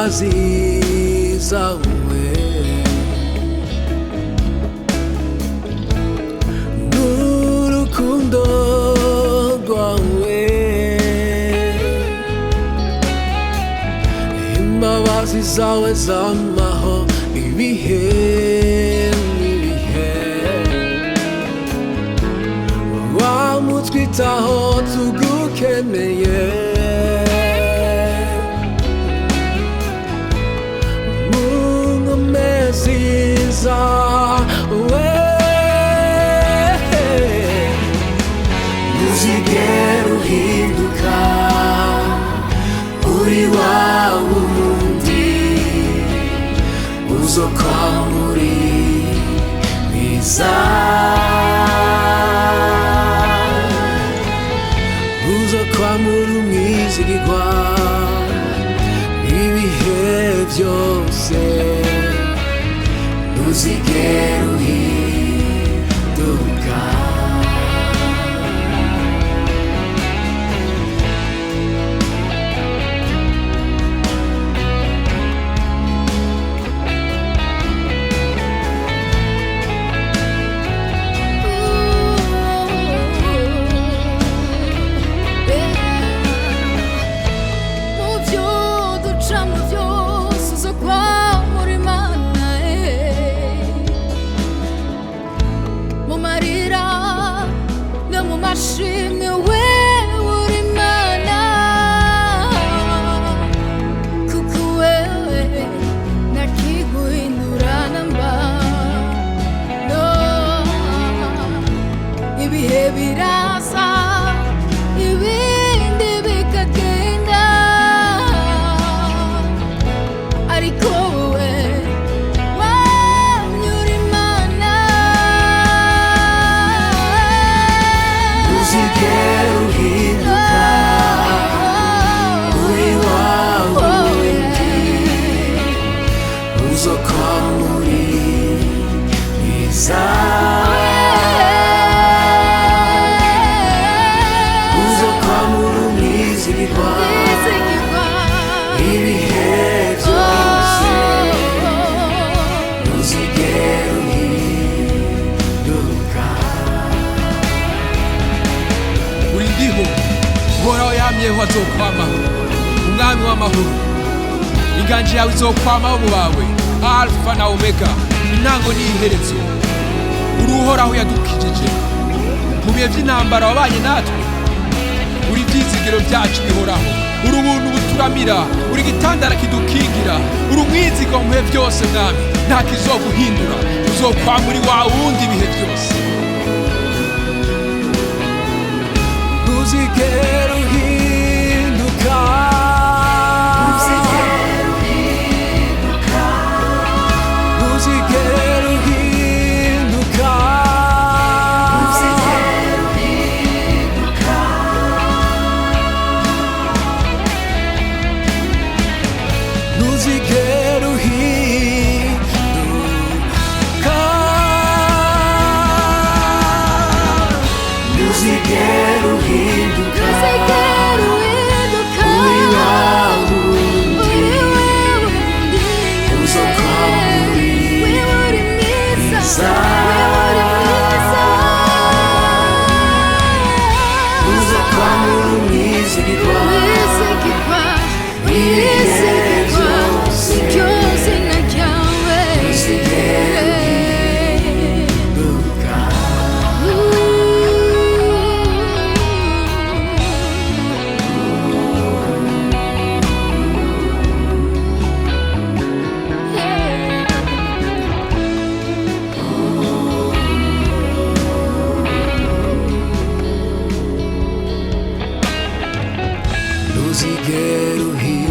imbabazi zawe n'urukundo rwawe, imbabazi zawe zamaho ibihe n'ibihe, wamutwitaho tugukeneye mu nkomezi zawe, ntuzigera uhinduka uri wa wundi uzokwama uri mwiza, uzokwama uri umwizigirwa ibihe byose, ntuzigera uhinduka. Ashimwe wewe uri Imana, kuko wewe ntakiguhindura namba, no. Ibihe biraza ibindi bikagenda, ariko wowe ntuzigera uhinduka uri wa wundi uzokwama uri mwiza, uzokwama uri umwizigirwa ibihe byose, ntuzigera uhinduka. uriho uhoraho yamyeho azokwamaho, umwami w'amahoro, inganji yawe izokwamaho mu bawe, alfa na omega, intango n'iherezo. uri uhoraho yadukijije mu bihe by'intambara, wabanye natwe, uri ibyizigiro byacu bihoraho, uri ubuntu buturamira, uri igitandara kidukingira, uri umwizigo mu bihe byose mwami, nta kizoguhindura, uzokwama uri wa wundi ibihe byose. ntuzigera uhinduka, ntuzigera uhinduka, ntuzigera uhinduka, ntuzigera uhinduka, ntuzigera uhinduka, ntuzigera uhinduka uri wa wundi uzokwama uri mwiza, uzokwama uri umwizigirwa ibihe byose, ntuzigera uhinduka. ntuzigera uhinduka.